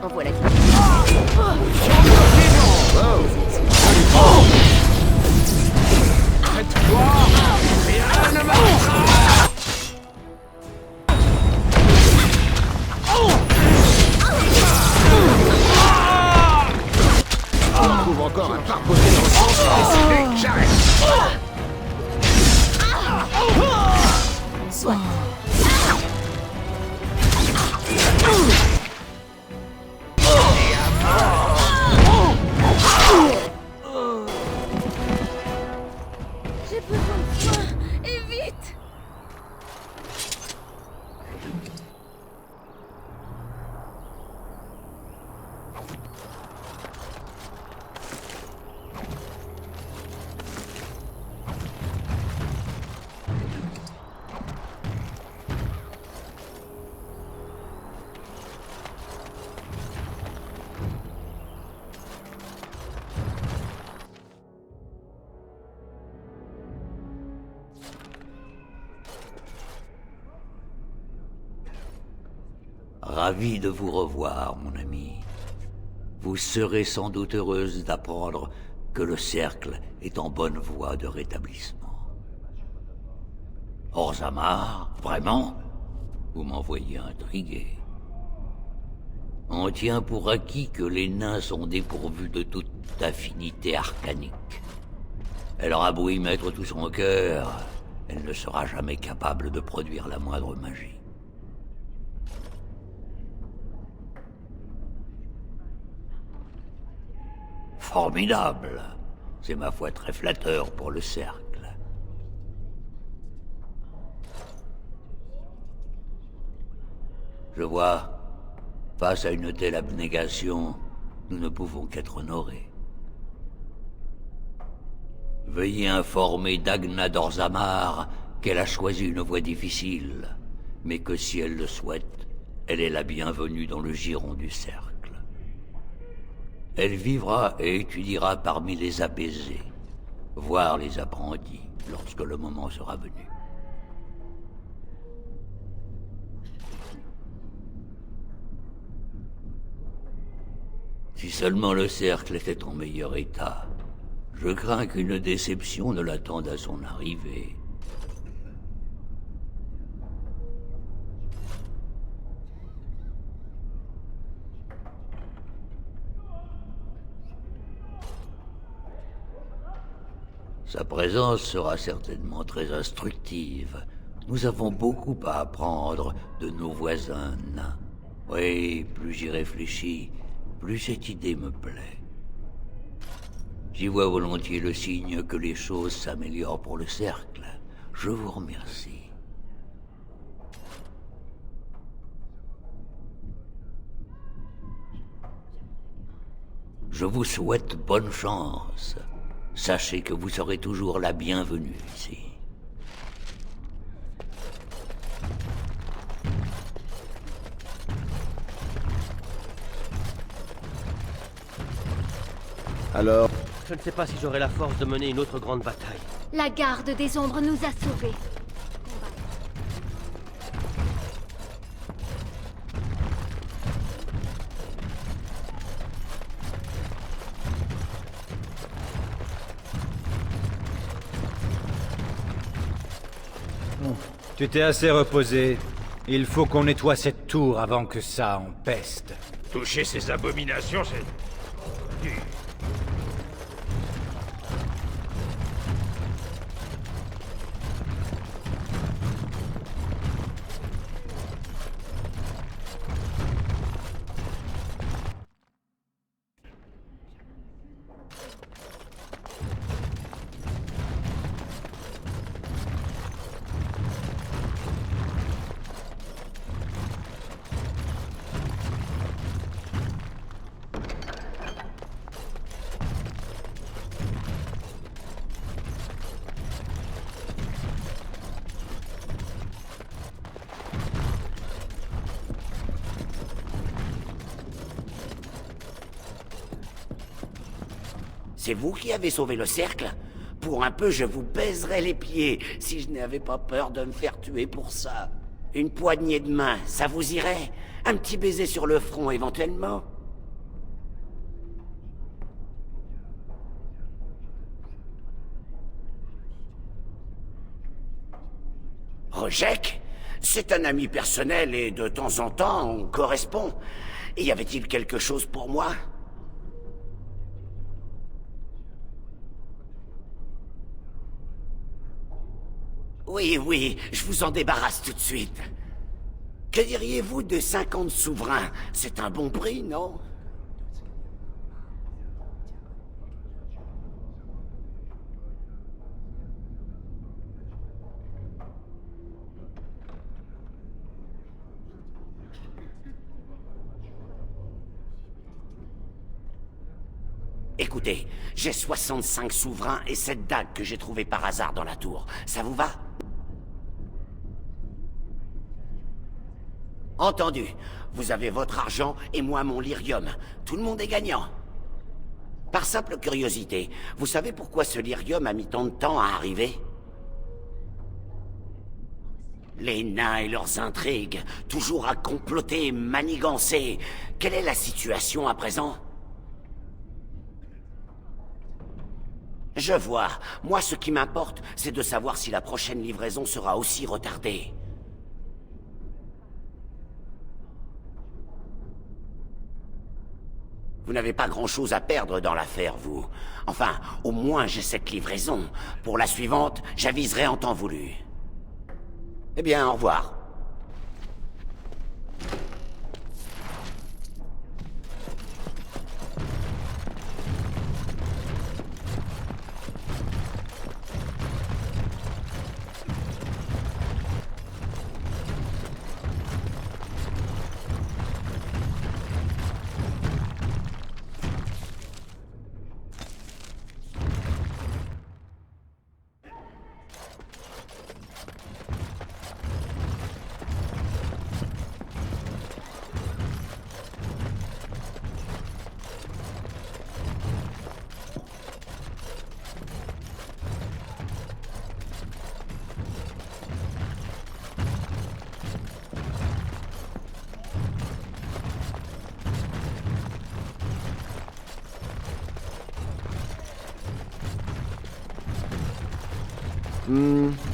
En voilà qui... On trouve encore un parpoté dans le sens. Décidé, j'arrête. Soit. J'ai besoin de soin, et vite! Ravi de vous revoir, mon ami. Vous serez sans doute heureuse d'apprendre que le cercle est en bonne voie de rétablissement. Orzammar, vraiment? Vous m'envoyez intrigué. On tient pour acquis que les nains sont dépourvus de toute affinité arcanique. Elle aura beau y mettre tout son cœur, elle ne sera jamais capable de produire la moindre magie. Formidable. C'est ma foi très flatteur pour le cercle. Je vois, face à une telle abnégation, nous ne pouvons qu'être honorés. Veuillez informer Dagna d'Orzammar qu'elle a choisi une voie difficile, mais que si elle le souhaite, elle est la bienvenue dans le giron du cercle. Elle vivra et étudiera parmi les apaisés, voire les apprentis, lorsque le moment sera venu. Si seulement le cercle était en meilleur état, je crains qu'une déception ne l'attende à son arrivée. Sa présence sera certainement très instructive. Nous avons beaucoup à apprendre de nos voisins nains. Oui, plus j'y réfléchis, plus cette idée me plaît. J'y vois volontiers le signe que les choses s'améliorent pour le cercle. Je vous remercie. Je vous souhaite bonne chance. Sachez que vous serez toujours la bienvenue ici. Alors, Je ne sais pas si j'aurai la force de mener une autre grande bataille. La garde des ombres nous a sauvés. Tu t'es assez reposé. Il faut qu'on nettoie cette tour avant que ça empeste. toucher ces abominations, c'est... C'est vous qui avez sauvé le cercle? Pour un peu, je vous baiserais les pieds si je n'avais pas peur de me faire tuer pour ça. Une poignée de main, ça vous irait? Un petit baiser sur le front, éventuellement? Rojek? C'est un ami personnel et de temps en temps, on correspond. Y avait-il quelque chose pour moi? Oui, oui, je vous en débarrasse tout de suite. Que diriez-vous de 50 souverains? C'est un bon prix, non? Écoutez, j'ai 65 souverains et cette dague que j'ai trouvée par hasard dans la tour. Ça vous va? Entendu. Vous avez votre argent et moi mon lyrium. Tout le monde est gagnant. Par simple curiosité, vous savez pourquoi ce lyrium a mis tant de temps à arriver? Les nains et leurs intrigues, toujours à comploter et manigancer. Quelle est la situation à présent? Je vois. Moi, ce qui m'importe, c'est de savoir si la prochaine livraison sera aussi retardée. Vous n'avez pas grand-chose à perdre dans l'affaire, vous. Enfin, au moins j'ai cette livraison. Pour la suivante, j'aviserai en temps voulu. Eh bien, au revoir.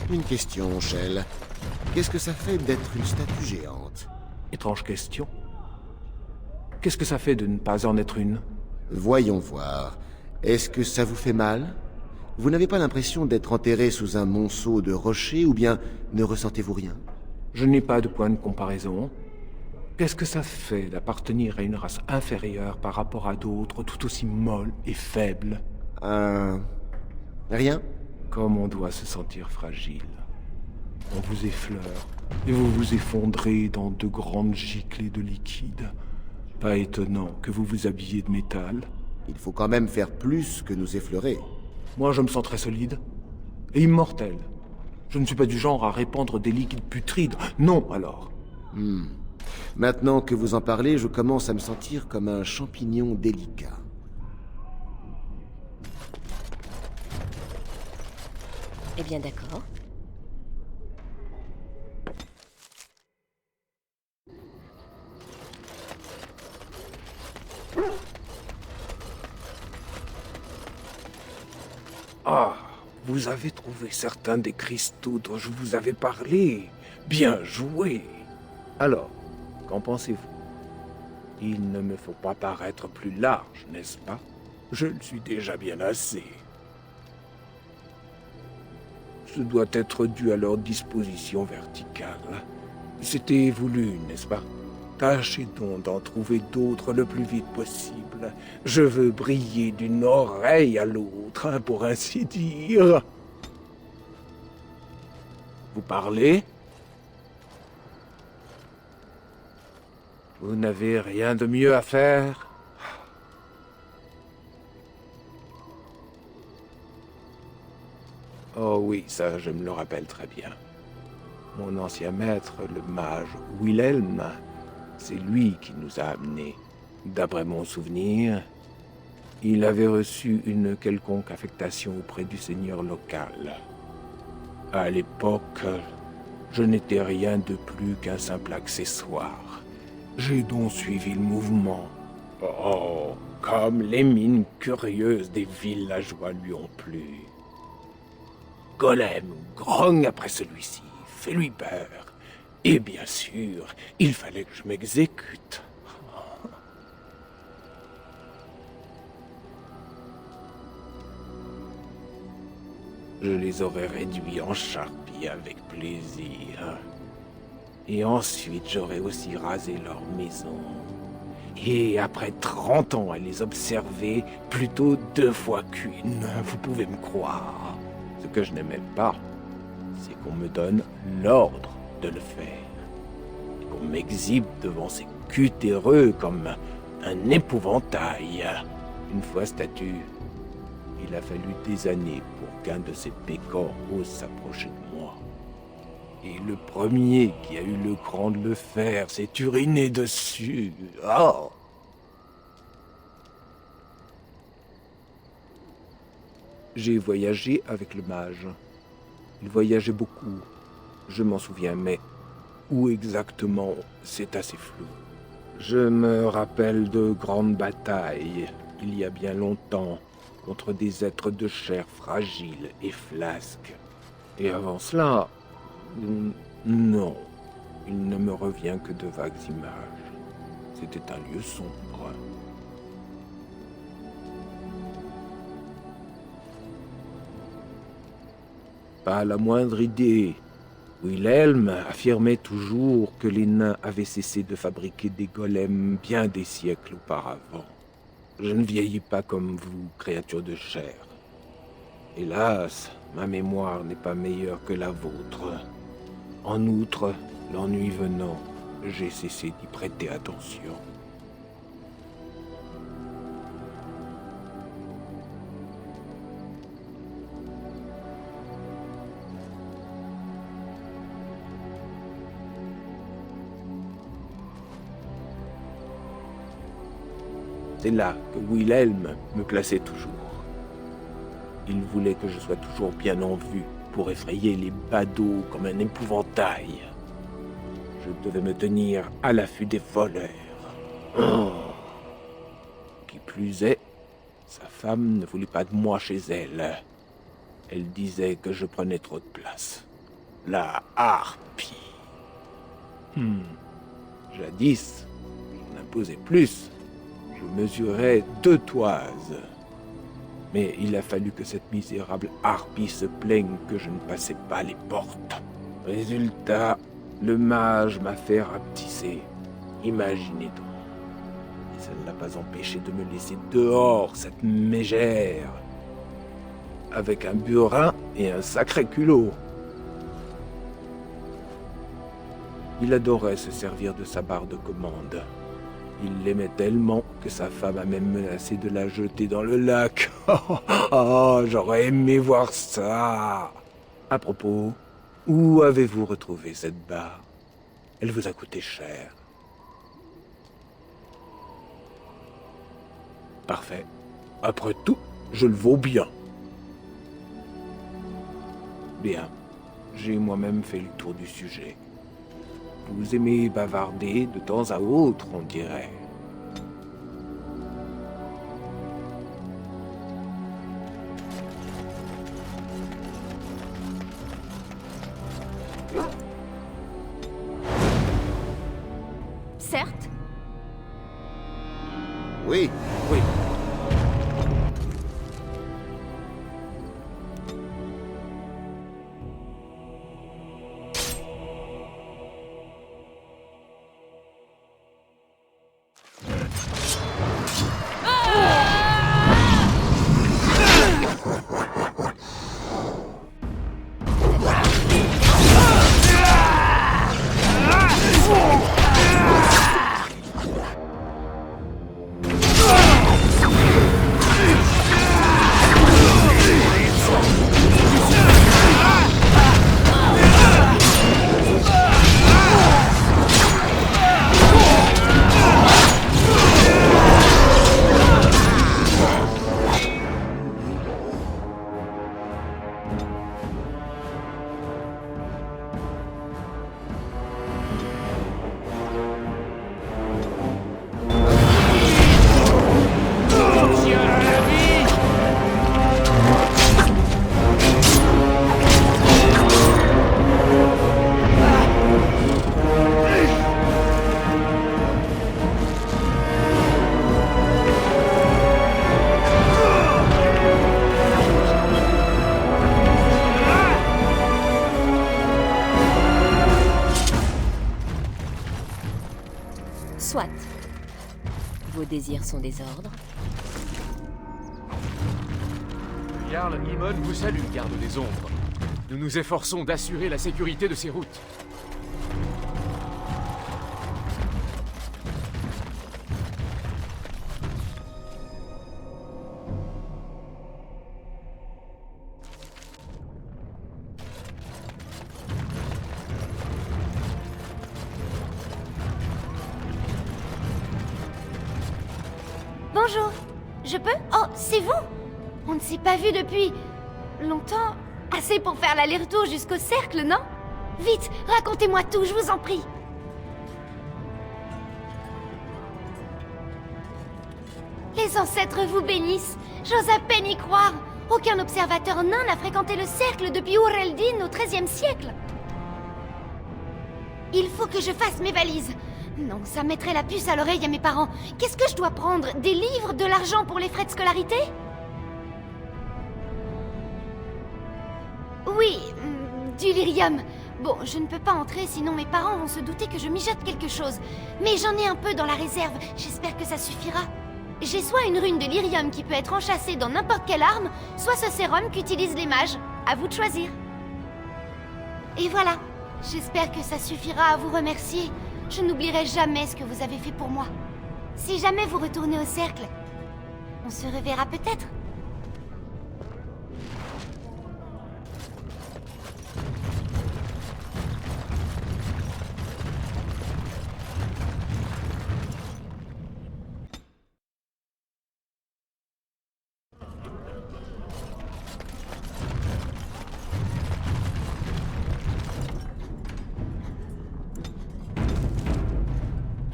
Une question, Shell. Qu'est-ce que ça fait d'être une statue géante? Étrange question. Qu'est-ce que ça fait de ne pas en être une? Voyons voir. Est-ce que ça vous fait mal? Vous n'avez pas l'impression d'être enterré sous un monceau de rochers, ou bien ne ressentez-vous rien? Je n'ai pas de point de comparaison. Qu'est-ce que ça fait d'appartenir à une race inférieure par rapport à d'autres tout aussi molles et faibles? Rien? Comme on doit se sentir fragile. On vous effleure, et vous vous effondrez dans de grandes giclées de liquide. Pas étonnant que vous vous habilliez de métal. Il faut quand même faire plus que nous effleurer. Moi, je me sens très solide. Et immortel. Je ne suis pas du genre à répandre des liquides putrides. Non, alors. Maintenant que vous en parlez, je commence à me sentir comme un champignon délicat. Eh bien, d'accord. Ah, vous avez trouvé certains des cristaux dont je vous avais parlé. Bien joué. Alors, qu'en pensez-vous? Il ne me faut pas paraître plus large, n'est-ce pas? Je le suis déjà bien assez. Ce doit être dû à leur disposition verticale. C'était voulu, n'est-ce pas? Tâchez donc d'en trouver d'autres le plus vite possible. Je veux briller d'une oreille à l'autre, hein, pour ainsi dire. Vous parlez? Vous n'avez rien de mieux à faire? Oh oui, ça, je me le rappelle très bien. Mon ancien maître, le mage Wilhelm, c'est lui qui nous a amenés. D'après mon souvenir, Il avait reçu une quelconque affectation auprès du seigneur local. À l'époque, je n'étais rien de plus qu'un simple accessoire. J'ai donc suivi le mouvement. Oh, comme les mines curieuses des villageois lui ont plu. Golem grogne après celui-ci, fais-lui peur. Et bien sûr, il fallait que je m'exécute. Je les aurais réduits en charpie avec plaisir. Et ensuite, j'aurais aussi rasé leur maison. Et après 30 ans à les observer, plutôt 2 fois qu'une, vous pouvez me croire. Ce que je n'aimais pas, c'est qu'on me donne l'ordre de le faire. Et qu'on m'exhibe devant ces cutéreux comme un épouvantail. Une fois statue, il a fallu des années pour qu'un de ces pécores ose s'approcher de moi. Et le premier qui a eu le cran de le faire s'est uriné dessus. Oh! J'ai voyagé avec le mage. Il voyageait beaucoup. Je m'en souviens, mais où exactement, c'est assez flou. Je me rappelle de grandes batailles, il y a bien longtemps, contre des êtres de chair fragiles et flasques. Et avant cela, non, il ne me revient que de vagues images. C'était un lieu sombre. Pas la moindre idée. Wilhelm affirmait toujours que les nains avaient cessé de fabriquer des golems bien des siècles auparavant. Je ne vieillis pas comme vous, créature de chair. Hélas, ma mémoire n'est pas meilleure que la vôtre. En outre, l'ennui venant, j'ai cessé d'y prêter attention. C'est là que Wilhelm me plaçait toujours. Il voulait que je sois toujours bien en vue pour effrayer les badauds comme un épouvantail. Je devais me tenir à l'affût des voleurs. Oh. Qui plus est, sa femme ne voulait pas de moi chez elle. Elle disait que je prenais trop de place. La harpie. Jadis, je n'imposais plus. Je mesurais 2 toises. Mais il a fallu que cette misérable harpie se plaigne que je ne passais pas les portes. Résultat, le mage m'a fait rapetisser. Imaginez donc. Et ça ne l'a pas empêché de me laisser dehors, cette mégère. Avec un burin et un sacré culot. Il adorait se servir de sa barre de commande. Il l'aimait tellement que sa femme a même menacé de la jeter dans le lac. Oh, j'aurais aimé voir ça. À propos, où avez-vous retrouvé cette barre? Elle vous a coûté cher. Parfait. Après tout, je le vaux bien. Bien. J'ai moi-même fait le tour du sujet. Vous aimez bavarder de temps à autre, on dirait. Certes. Oui, Oui. vos désirs sont des ordres. Jarl Imon vous salue, garde des ombres. Nous nous efforçons d'assurer la sécurité de ces routes. Bonjour. Je peux? Oh, c'est vous? On ne s'est pas vu depuis... longtemps. Assez pour faire l'aller-retour jusqu'au cercle, non? Vite, racontez-moi tout, je vous en prie. Les ancêtres vous bénissent. J'ose à peine y croire. Aucun observateur nain n'a fréquenté le cercle depuis Ureldin au XIIIe siècle. Il faut que je fasse mes valises. Non, ça mettrait la puce à l'oreille à mes parents. Qu'est-ce que je dois prendre? Des livres, de l'argent pour les frais de scolarité? Oui, du lyrium. Bon, je ne peux pas entrer, sinon mes parents vont se douter que je mijote quelque chose. Mais j'en ai un peu dans la réserve, j'espère que ça suffira. J'ai soit une rune de lyrium qui peut être enchâssée dans n'importe quelle arme, soit ce sérum qu'utilisent les mages. À vous de choisir. Et voilà, j'espère que ça suffira à vous remercier. Je n'oublierai jamais ce que vous avez fait pour moi. Si jamais vous retournez au cercle, on se reverra peut-être.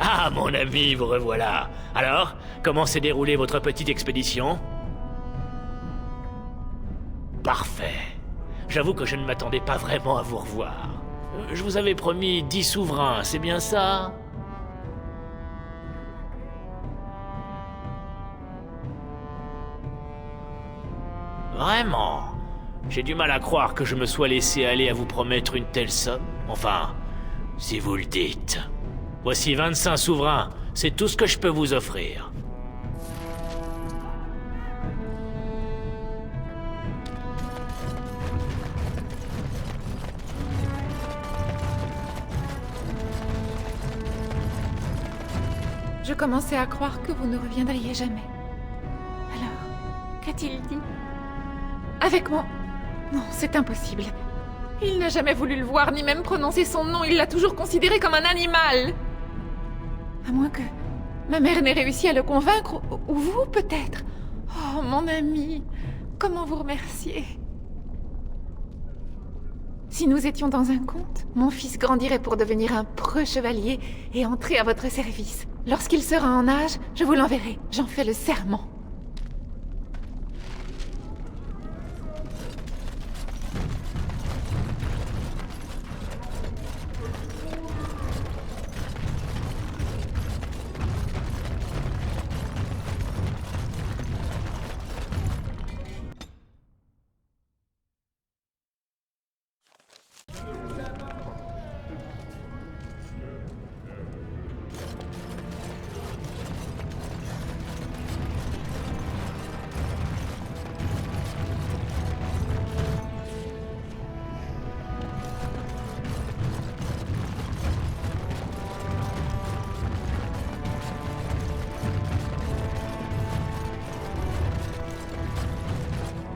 Ah, mon ami, vous revoilà. Alors, comment s'est déroulée votre petite expédition? Parfait. J'avoue que je ne m'attendais pas vraiment à vous revoir. Je vous avais promis 10 souverains, c'est bien ça? Vraiment? J'ai du mal à croire que je me sois laissé aller à vous promettre une telle somme. Enfin, si vous le dites. Voici 25 souverains, c'est tout ce que je peux vous offrir. Je commençais à croire que vous ne reviendriez jamais. Alors, qu'a-t-il dit? Avec moi? Non, c'est impossible. Il n'a jamais voulu le voir, ni même prononcer son nom, il l'a toujours considéré comme un animal. À moins que ma mère n'ait réussi à le convaincre, ou vous peut-être. Oh, mon ami, comment vous remercier? Si nous étions dans un conte, mon fils grandirait pour devenir un preux chevalier et entrer à votre service. Lorsqu'il sera en âge, je vous l'enverrai, j'en fais le serment.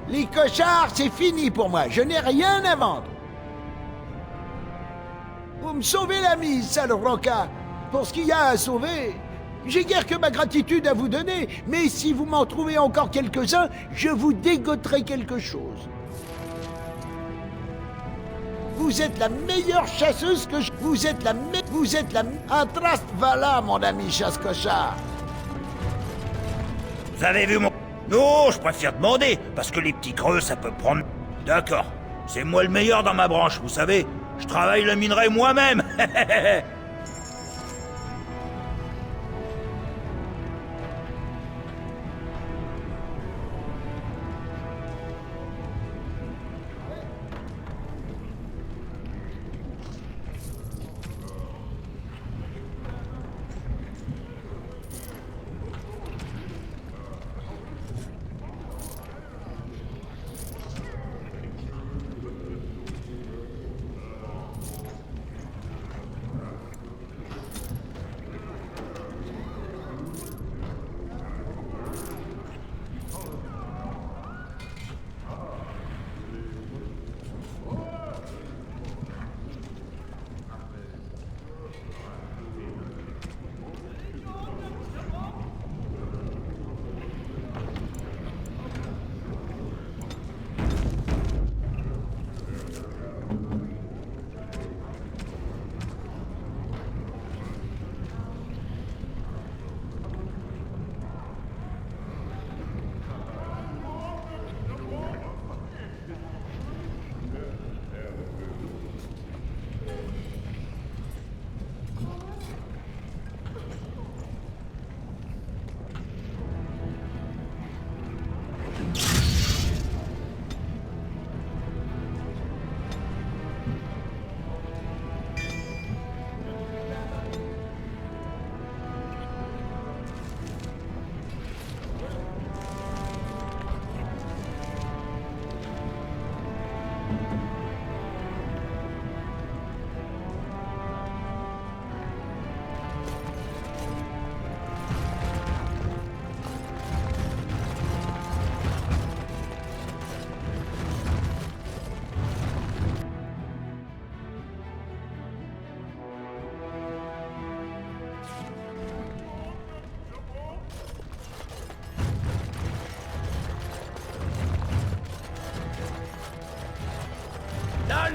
Les cochards, c'est fini pour moi. Je n'ai rien à vendre. Vous me sauvez la mise, sale Roca. Pour ce qu'il y a à sauver, j'ai guère que ma gratitude à vous donner, mais si vous m'en trouvez encore quelques-uns, je vous dégoterai quelque chose. Vous êtes la meilleure chasseuse que je... Vous êtes la... Atrast, voilà, mon ami chasse-cochard. Vous avez vu mon... Non, je préfère demander, parce que les petits creux, ça peut prendre... D'accord, c'est moi le meilleur dans ma branche, vous savez. Je travaille le minerai moi-même.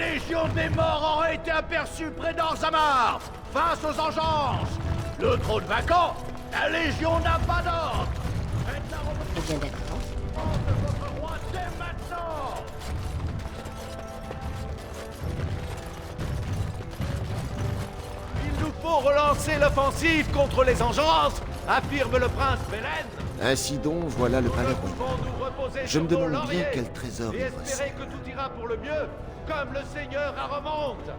légion des morts aurait été aperçue près d'Orzammar, face aux engences. Le trône vacant, la légion n'a pas d'ordre. Eh bien d'accord. De votre roi dès maintenant. Il nous faut relancer l'offensive contre les engences, affirme le prince Belen. Ainsi donc, voilà le palais royal. Nous reposer Je me sur nos demande bien lauriers quel trésor et il espérer recèle. que tout ira pour le mieux, comme le seigneur à remonte.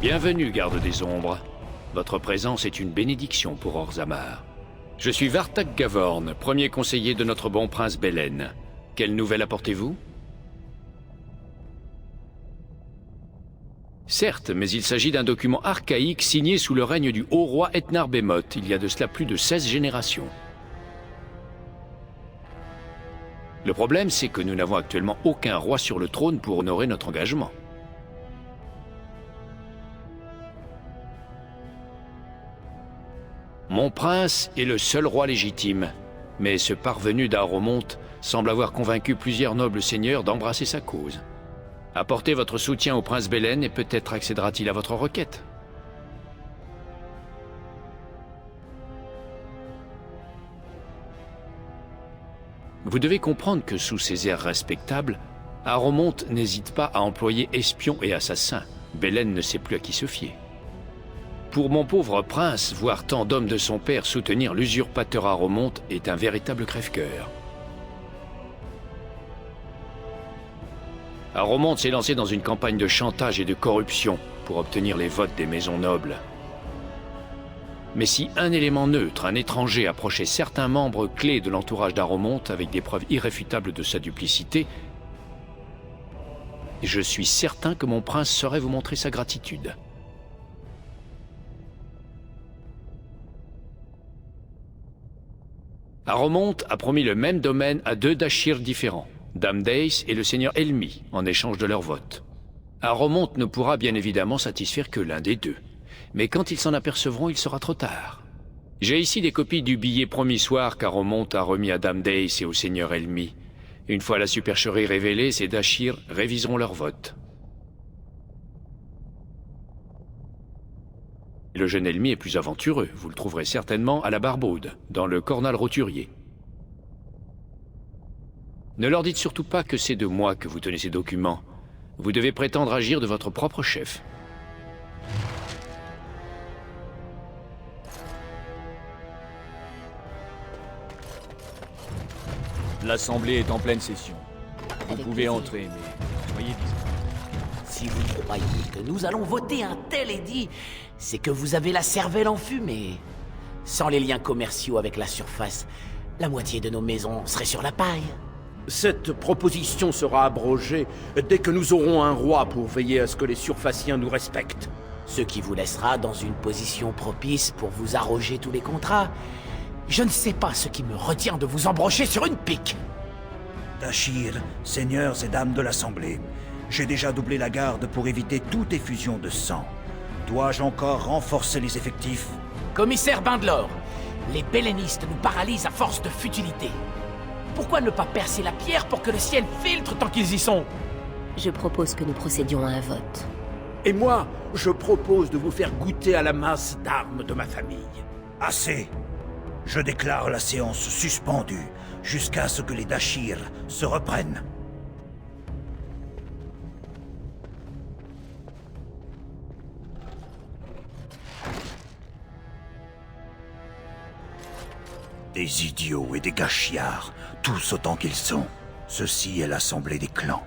Bienvenue, garde des ombres. Votre présence est une bénédiction pour Orzammar. Je suis Vartak Gavorn, premier conseiller de notre bon prince Belen. Quelle nouvelle apportez-vous? Certes, mais il s'agit d'un document archaïque signé sous le règne du haut roi Etnarbemoth, il y a de cela plus de 16 générations. Le problème, c'est que nous n'avons actuellement aucun roi sur le trône pour honorer notre engagement. Mon prince est le seul roi légitime, mais ce parvenu d'Aromonte semble avoir convaincu plusieurs nobles seigneurs d'embrasser sa cause. Apportez votre soutien au prince Belen et peut-être accédera-t-il à votre requête. Vous devez comprendre que sous ses airs respectables, Aromonte n'hésite pas à employer espions et assassins. Belen ne sait plus à qui se fier. Pour mon pauvre prince, voir tant d'hommes de son père soutenir l'usurpateur Aromonte est un véritable crève-cœur. Aromonte s'est lancé dans une campagne de chantage et de corruption pour obtenir les votes des maisons nobles. Mais si un élément neutre, un étranger, approchait certains membres clés de l'entourage d'Aromonte avec des preuves irréfutables de sa duplicité, je suis certain que mon prince saurait vous montrer sa gratitude. Aromonte a promis le même domaine à deux Dashirs différents, Dame Dace et le seigneur Elmi, en échange de leur vote. Aromonte ne pourra bien évidemment satisfaire que l'un des deux, mais quand ils s'en apercevront, il sera trop tard. J'ai ici des copies du billet promissoire qu'Aromonte a remis à Dame Dace et au seigneur Elmi. Une fois la supercherie révélée, ces Dashirs réviseront leur vote. Le jeune Elmi est plus aventureux, vous le trouverez certainement à la Barbaude, dans le Cornal Roturier. Ne leur dites surtout pas que c'est de moi que vous tenez ces documents. Vous devez prétendre agir de votre propre chef. L'Assemblée est en pleine session. Vous pouvez entrer, mais soyez discret. Si vous croyez que nous allons voter un tel édit, c'est que vous avez la cervelle enfumée. Sans les liens commerciaux avec la surface, la moitié de nos maisons serait sur la paille. Cette proposition sera abrogée dès que nous aurons un roi pour veiller à ce que les surfaciens nous respectent. Ce qui vous laissera dans une position propice pour vous arroger tous les contrats. Je ne sais pas ce qui me retient de vous embrocher sur une pique. Dashir, seigneurs et dames de l'Assemblée, j'ai déjà doublé la garde pour éviter toute effusion de sang. Dois-je encore renforcer les effectifs? Commissaire Bindlor, les bellénistes nous paralysent à force de futilité. Pourquoi ne pas percer la pierre pour que le ciel filtre tant qu'ils y sont? Je propose que nous procédions à un vote. Et moi, je propose de vous faire goûter à la masse d'armes de ma famille. Assez! Je déclare la séance suspendue jusqu'à ce que les Dashirs se reprennent. Des idiots et des gâchillards, tous autant qu'ils sont. Ceci est l'assemblée des clans.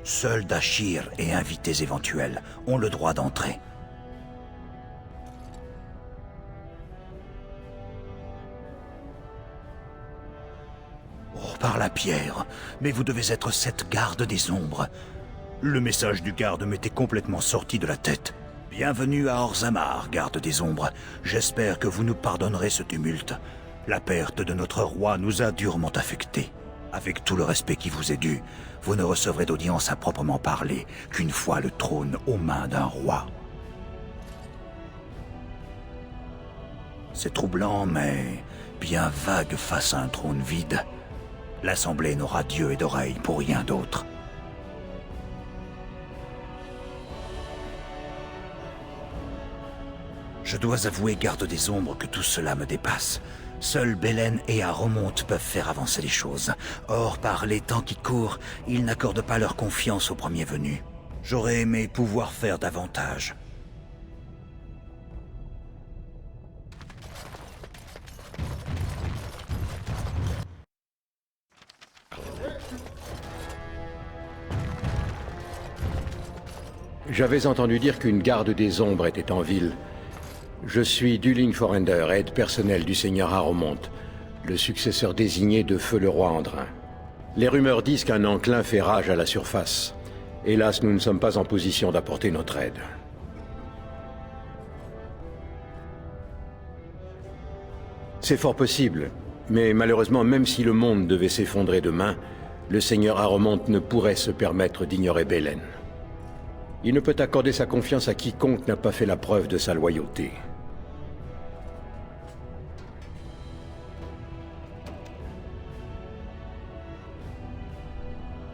Seuls Dashir et invités éventuels ont le droit d'entrer. Oh, par la pierre, mais vous devez être cette garde des ombres. Le message du garde m'était complètement sorti de la tête. Bienvenue à Orzammar, garde des ombres. J'espère que vous nous pardonnerez ce tumulte. La perte de notre roi nous a durement affectés. Avec tout le respect qui vous est dû, vous ne recevrez d'audience à proprement parler qu'une fois le trône aux mains d'un roi. C'est troublant, mais bien vague face à un trône vide. L'Assemblée n'aura d'yeux et d'oreilles pour rien d'autre. Je dois avouer, garde des ombres, que tout cela me dépasse. Seuls Belen et Harrowmont peuvent faire avancer les choses. Or, par les temps qui courent, ils n'accordent pas leur confiance aux premiers venus. J'aurais aimé pouvoir faire davantage. J'avais entendu dire qu'une garde des ombres était en ville. Je suis Dulling Forrender, aide personnel du seigneur Harrowmont, le successeur désigné de Feu le roi Andrin. Les rumeurs disent qu'un enclin fait rage à la surface. Hélas, nous ne sommes pas en position d'apporter notre aide. C'est fort possible, mais malheureusement, même si le monde devait s'effondrer demain, le seigneur Harrowmont ne pourrait se permettre d'ignorer Belen. Il ne peut accorder sa confiance à quiconque n'a pas fait la preuve de sa loyauté.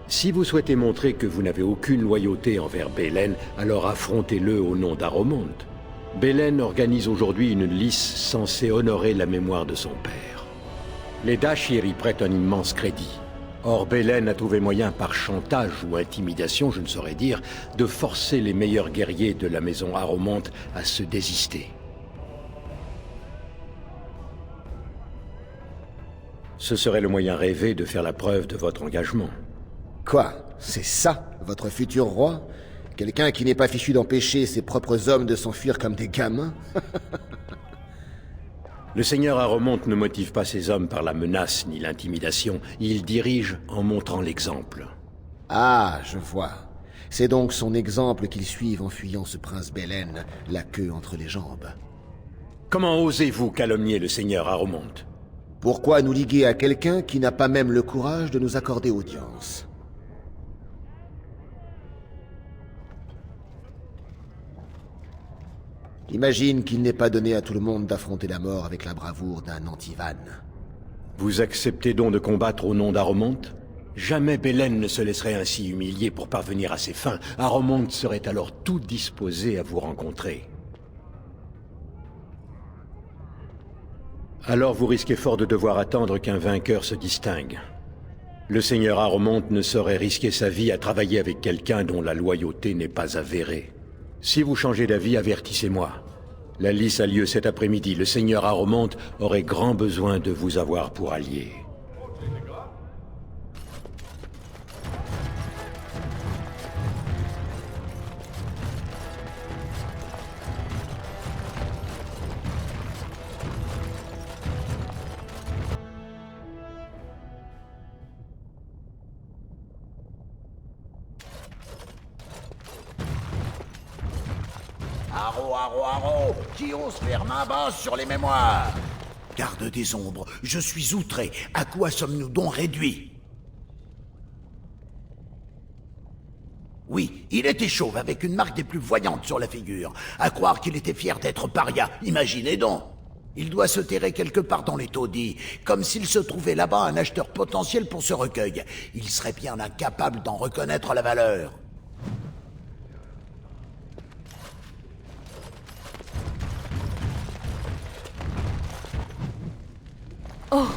Si vous souhaitez montrer que vous n'avez aucune loyauté envers Belen, alors affrontez-le au nom d'Harrowmont. Belen organise aujourd'hui une lice censée honorer la mémoire de son père. Les Dashir y prêtent un immense crédit. Or, Belen a trouvé moyen par chantage ou intimidation, je ne saurais dire, de forcer les meilleurs guerriers de la maison Harrowmont à se désister. Ce serait le moyen rêvé de faire la preuve de votre engagement. Quoi? C'est ça, votre futur roi? Quelqu'un qui n'est pas fichu d'empêcher ses propres hommes de s'enfuir comme des gamins? Le seigneur Harrowmont ne motive pas ses hommes par la menace ni l'intimidation. Il dirige en montrant l'exemple. Ah, je vois. C'est donc son exemple qu'ils suivent en fuyant ce prince Belen, la queue entre les jambes. Comment osez-vous calomnier le seigneur Harrowmont? Pourquoi nous liguer à quelqu'un qui n'a pas même le courage de nous accorder audience? Imagine qu'il n'est pas donné à tout le monde d'affronter la mort avec la bravoure d'un anti-Van. Vous acceptez donc de combattre au nom d'Harrowmont? Jamais Belen ne se laisserait ainsi humilier pour parvenir à ses fins. Harrowmont serait alors tout disposé à vous rencontrer. Alors vous risquez fort de devoir attendre qu'un vainqueur se distingue. Le seigneur Harrowmont ne saurait risquer sa vie à travailler avec quelqu'un dont la loyauté n'est pas avérée. Si vous changez d'avis, avertissez-moi. La lice a lieu cet après-midi. Le seigneur Harrowmont aurait grand besoin de vous avoir pour allié. Harrow, qui ose faire main basse sur les mémoires? Garde des ombres, je suis outré. À quoi sommes-nous donc réduits? Oui, il était chauve avec une marque des plus voyantes sur la figure. À croire qu'il était fier d'être paria, imaginez donc. Il doit se terrer quelque part dans les taudis, comme s'il se trouvait là-bas un acheteur potentiel pour ce recueil. Il serait bien incapable d'en reconnaître la valeur. Oh,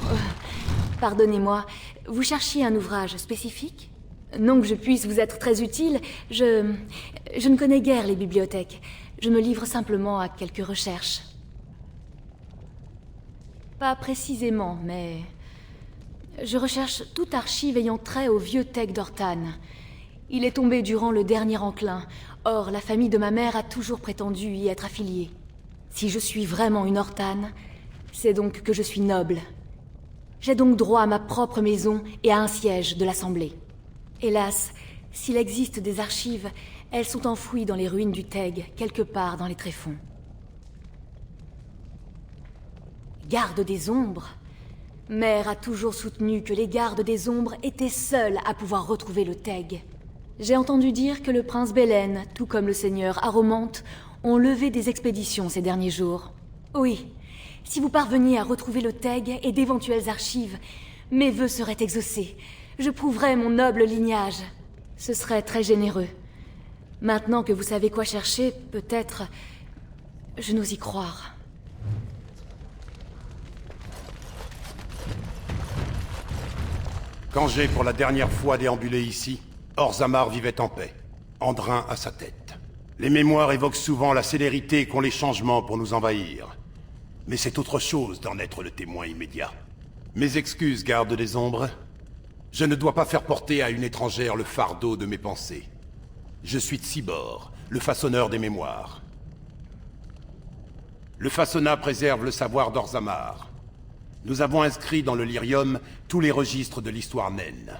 pardonnez-moi, vous cherchiez un ouvrage spécifique? Non que je puisse vous être très utile, je ne connais guère les bibliothèques. Je me livre simplement à quelques recherches. Pas précisément, mais... je recherche toute archive ayant trait au vieux Teg d'Ortan. Il est tombé durant le dernier enclin. Or, la famille de ma mère a toujours prétendu y être affiliée. Si je suis vraiment une Ortan, c'est donc que je suis noble. J'ai donc droit à ma propre maison et à un siège de l'Assemblée. Hélas, S'il existe des archives, elles sont enfouies dans les ruines du Teg, quelque part dans les tréfonds. Garde des Ombres. Mère a toujours soutenu que les gardes des Ombres étaient seuls à pouvoir retrouver le Teg. J'ai entendu dire que le prince Belen, tout comme le seigneur Aromante, ont levé des expéditions ces derniers jours. Oui, si vous parveniez à retrouver le Teg et d'éventuelles archives, mes vœux seraient exaucés. Je prouverais mon noble lignage. Ce serait très généreux. Maintenant que vous savez quoi chercher, peut-être... je n'ose y croire. Quand j'ai pour la dernière fois déambulé ici, Orzammar vivait en paix, Andrin à sa tête. Les mémoires évoquent souvent la célérité qu'ont les changements pour nous envahir. Mais c'est autre chose d'en être le témoin immédiat. Mes excuses, garde des Ombres. Je ne dois pas faire porter à une étrangère le fardeau de mes pensées. Je suis Tsibor, le façonneur des mémoires. Le façonnat préserve le savoir d'Orzammar. Nous avons inscrit dans le lyrium tous les registres de l'histoire naine.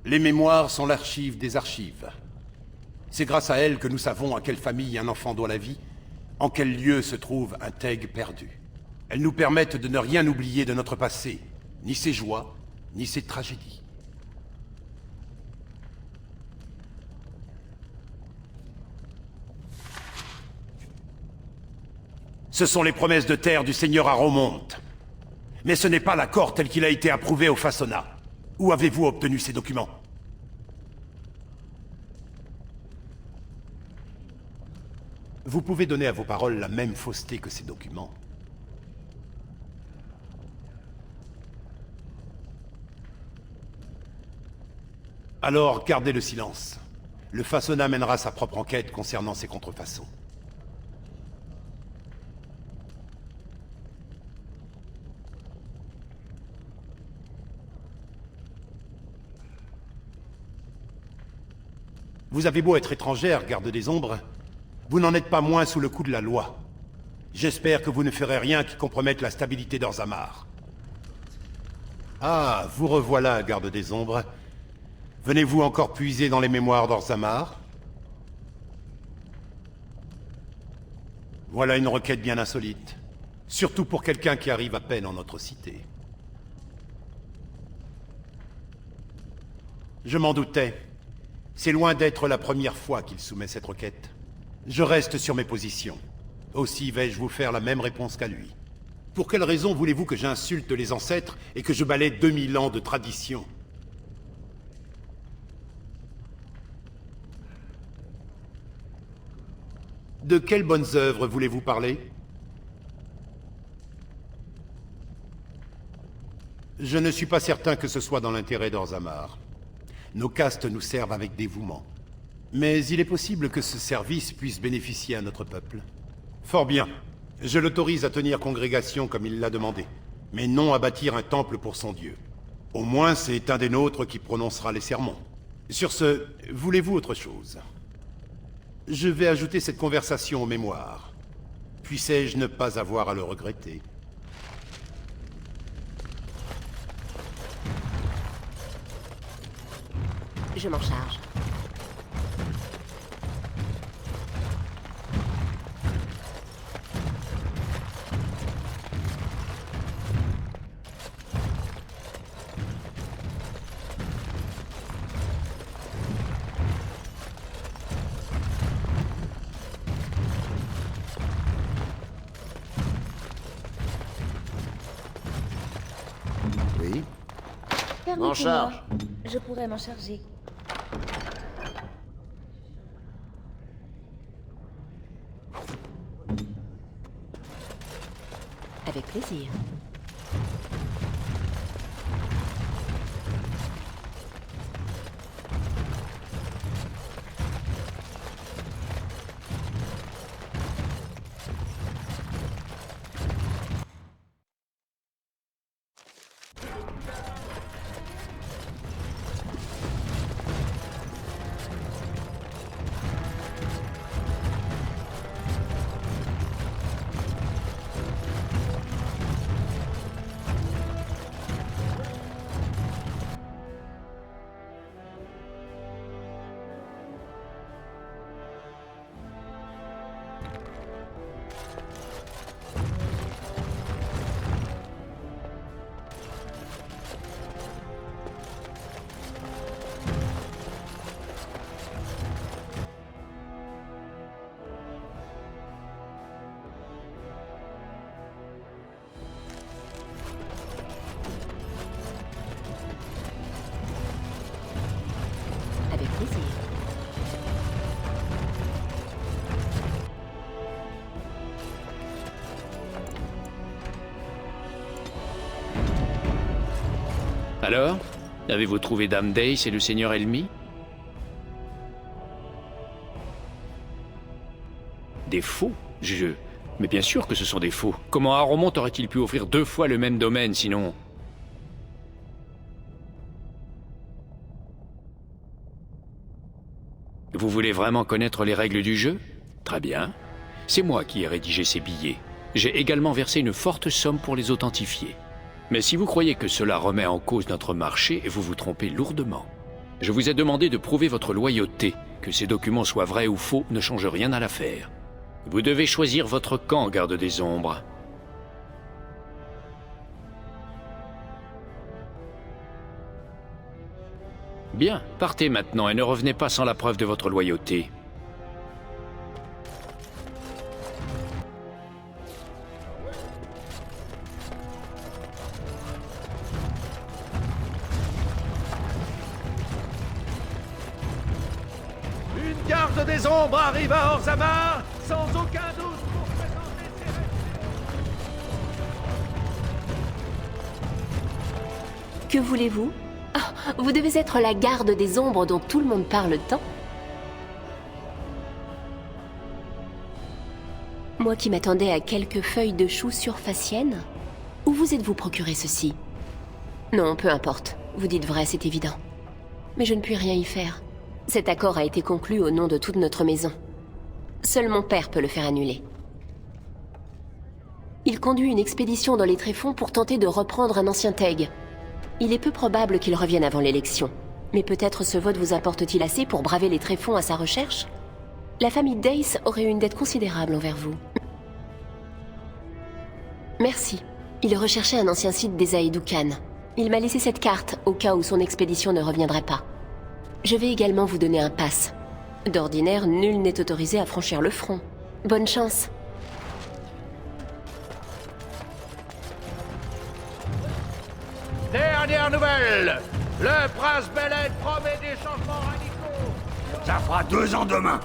Les mémoires sont l'archive des archives. C'est grâce à elles que nous savons à quelle famille un enfant doit la vie, en quel lieu se trouve un Teg perdu. Elles nous permettent de ne rien oublier de notre passé, ni ses joies, ni ses tragédies. Ce sont les promesses de terre du seigneur Aromonte. Mais ce n'est pas l'accord tel qu'il a été approuvé au Façonnat. Où avez-vous obtenu ces documents? Vous pouvez donner à vos paroles la même fausseté que ces documents. Alors, gardez le silence. Le Façonnat mènera sa propre enquête concernant ces contrefaçons. Vous avez beau être étrangère, garde des Ombres, vous n'en êtes pas moins sous le coup de la loi. J'espère que vous ne ferez rien qui compromette la stabilité d'Orzammar. Ah, vous revoilà, garde des Ombres. Venez-vous encore puiser dans les mémoires d'Orzammar? Voilà une requête bien insolite. Surtout pour quelqu'un qui arrive à peine en notre cité. Je m'en doutais. C'est loin d'être la première fois qu'il soumet cette requête. Je reste sur mes positions. Aussi vais-je vous faire la même réponse qu'à lui. Pour quelle raison voulez-vous que j'insulte les ancêtres et que je balaie 2000 ans de tradition? De quelles bonnes œuvres voulez-vous parler? Je ne suis pas certain que ce soit dans l'intérêt d'Orzammar. Nos castes nous servent avec dévouement. Mais il est possible que ce service puisse bénéficier à notre peuple. Fort bien. Je l'autorise à tenir congrégation comme il l'a demandé, mais non à bâtir un temple pour son dieu. Au moins, c'est un des nôtres qui prononcera les sermons. Sur ce, voulez-vous autre chose? Je vais ajouter cette conversation aux mémoires. Puissais-je ne pas avoir à le regretter? Je m'en charge. Oui. Permettez-moi, charge. je pourrais m'en charger. Avec plaisir. Alors, avez-vous trouvé Dame Dace et le Seigneur Elmi? Des faux? Mais bien sûr que ce sont des faux. Comment Aromont aurait-il pu offrir 2 fois le même domaine, sinon... Vous voulez vraiment connaître les règles du jeu? Très bien. C'est moi qui ai rédigé ces billets. J'ai également versé une forte somme pour les authentifier. Mais si vous croyez que cela remet en cause notre marché, vous vous trompez lourdement. Je vous ai demandé de prouver votre loyauté. Que ces documents soient vrais ou faux ne change rien à l'affaire. Vous devez choisir votre camp, garde des ombres. Bien, partez maintenant et ne revenez pas sans la preuve de votre loyauté. Une garde des ombres arrive à Orzammar, sans aucun doute pour présenter ses... Que voulez-vous? Vous devez être la garde des ombres dont tout le monde parle tant. Moi qui m'attendais à quelques feuilles de chou surfaciennes. Où vous êtes-vous procuré ceci? Non, peu importe. Vous dites vrai, c'est évident. Mais je ne puis rien y faire. Cet accord a été conclu au nom de toute notre maison. Seul mon père peut le faire annuler. Il conduit une expédition dans les tréfonds pour tenter de reprendre un ancien Teg. Il est peu probable qu'il revienne avant l'élection. Mais peut-être ce vote vous apporte-t-il assez pour braver les tréfonds à sa recherche? La famille Dace aurait une dette considérable envers vous. Merci. Il recherchait un ancien site des Aedoukan. Il m'a laissé cette carte au cas où son expédition ne reviendrait pas. Je vais également vous donner un pass. D'ordinaire, nul n'est autorisé à franchir le front. Bonne chance. Dernière nouvelle! Le prince Belen promet des changements radicaux! Ça fera 2 ans demain.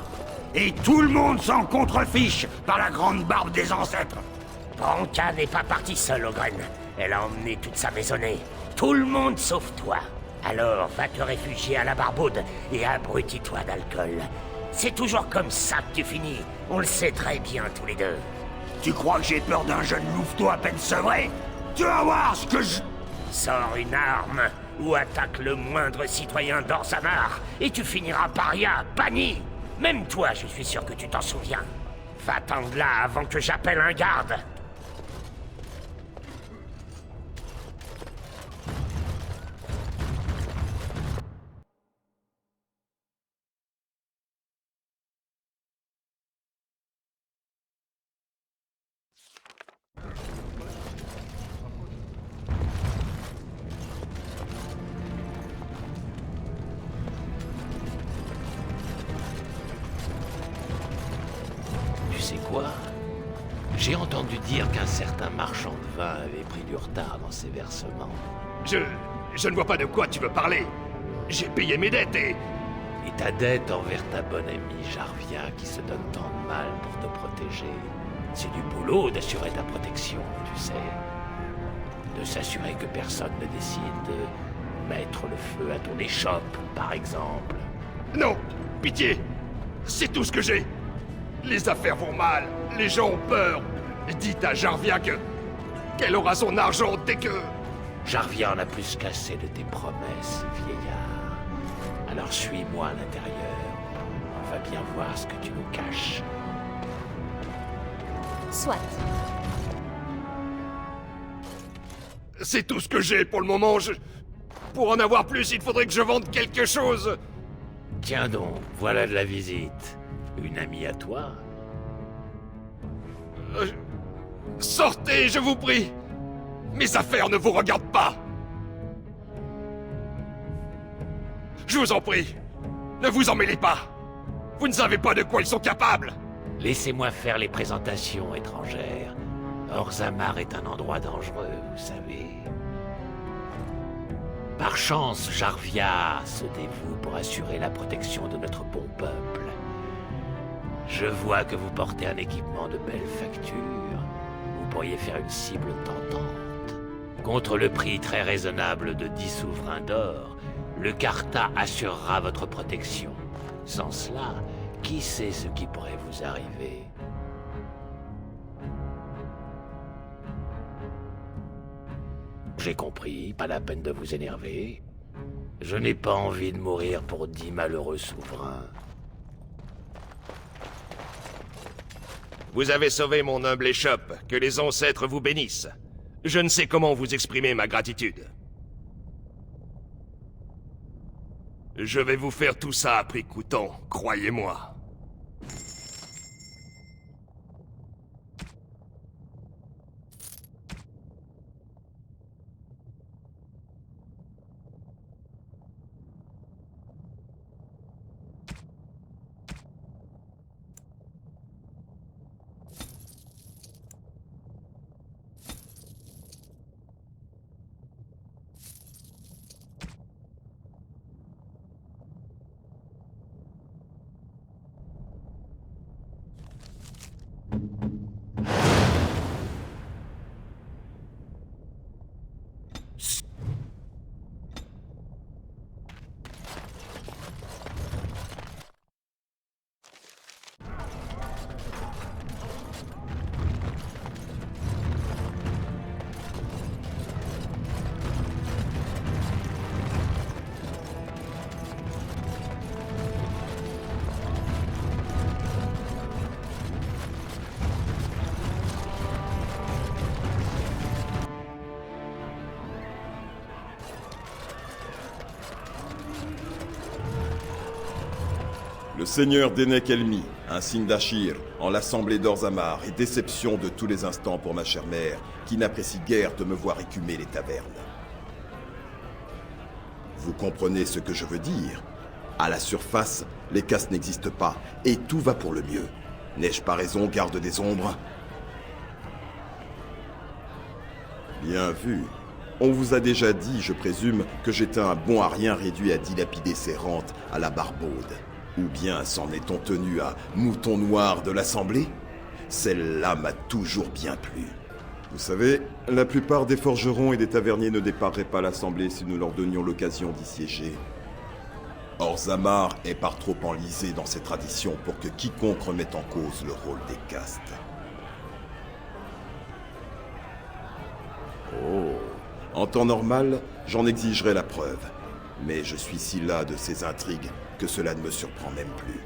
Et tout le monde s'en contrefiche par la grande barbe des ancêtres. Branka n'est pas partie seule, Ogren. Elle a emmené toute sa maisonnée. Tout le monde sauf toi. Alors, va te réfugier à la Barbaude et abrutis-toi d'alcool. C'est toujours comme ça que tu finis. On le sait très bien, tous les deux. Tu crois que j'ai peur d'un jeune louveteau à peine sevré? Tu vas voir ce que je... Sors une arme ou attaque le moindre citoyen d'Orzammar et tu finiras paria, banni. Même toi, je suis sûr que tu t'en souviens. Va-t'en de là avant que j'appelle un garde. Tu sais quoi? J'ai entendu dire qu'un certain marchand de vin avait pris du retard dans ses versements. Je ne vois pas de quoi tu veux parler. J'ai payé mes dettes et ta dette envers ta bonne amie Jarvia qui se donne tant de mal pour te protéger. C'est du boulot d'assurer ta protection, tu sais. De s'assurer que personne ne décide de mettre le feu à ton échoppe, par exemple. Non, pitié. C'est tout ce que j'ai. Les affaires vont mal, les gens ont peur. Dites à Jarvia qu'elle aura son argent dès que... Jarvia en a plus qu'assez de tes promesses, vieillard. Alors suis-moi à l'intérieur. On va bien voir ce que tu nous caches. Soit. C'est tout ce que j'ai pour le moment. Pour en avoir plus, il faudrait que je vende quelque chose. Tiens donc, voilà de la visite. Une amie à toi? Sortez, je vous prie. Mes affaires ne vous regardent pas. Je vous en prie, ne vous en mêlez pas. Vous ne savez pas de quoi ils sont capables. Laissez-moi faire les présentations étrangères. Orzammar est un endroit dangereux, vous savez. Par chance, Jarvia se dévoue pour assurer la protection de notre bon peuple. Je vois que vous portez un équipement de belle facture. Vous pourriez faire une cible tentante. Contre le prix très raisonnable de 10 souverains d'or, le Carta assurera votre protection. Sans cela, qui sait ce qui pourrait vous arriver? J'ai compris, pas la peine de vous énerver. Je n'ai pas envie de mourir pour 10 malheureux souverains. Vous avez sauvé mon humble échoppe, que les ancêtres vous bénissent. Je ne sais comment vous exprimer ma gratitude. Je vais vous faire tout ça à prix coûtant, croyez-moi. Le seigneur Denek Elmi, un signe d'Achir, en l'assemblée d'Orzamar, et déception de tous les instants pour ma chère mère, qui n'apprécie guère de me voir écumer les tavernes. Vous comprenez ce que je veux dire? À la surface, les castes n'existent pas, et tout va pour le mieux. N'ai-je pas raison, garde des ombres? Bien vu. On vous a déjà dit, je présume, que j'étais un bon à rien réduit à dilapider ses rentes à la barbaude. Ou bien s'en est-on tenu à mouton noir de l'Assemblée? Celle-là m'a toujours bien plu. Vous savez, la plupart des forgerons et des taverniers ne dépareraient pas l'Assemblée si nous leur donnions l'occasion d'y siéger. Orzamar est par trop enlisé dans ses traditions pour que quiconque remette en cause le rôle des castes. Oh. En temps normal, j'en exigerais la preuve. Mais je suis si las de ces intrigues que cela ne me surprend même plus.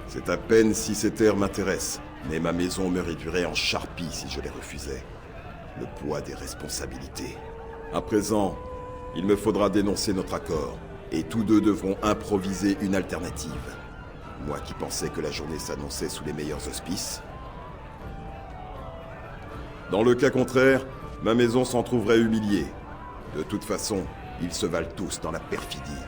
C'est à peine si ces terres m'intéressent, mais ma maison me réduirait en charpie si je les refusais. Le poids des responsabilités. À présent, il me faudra dénoncer notre accord, et tous deux devront improviser une alternative. Moi qui pensais que la journée s'annonçait sous les meilleurs auspices. Dans le cas contraire, ma maison s'en trouverait humiliée. De toute façon, ils se valent tous dans la perfidie.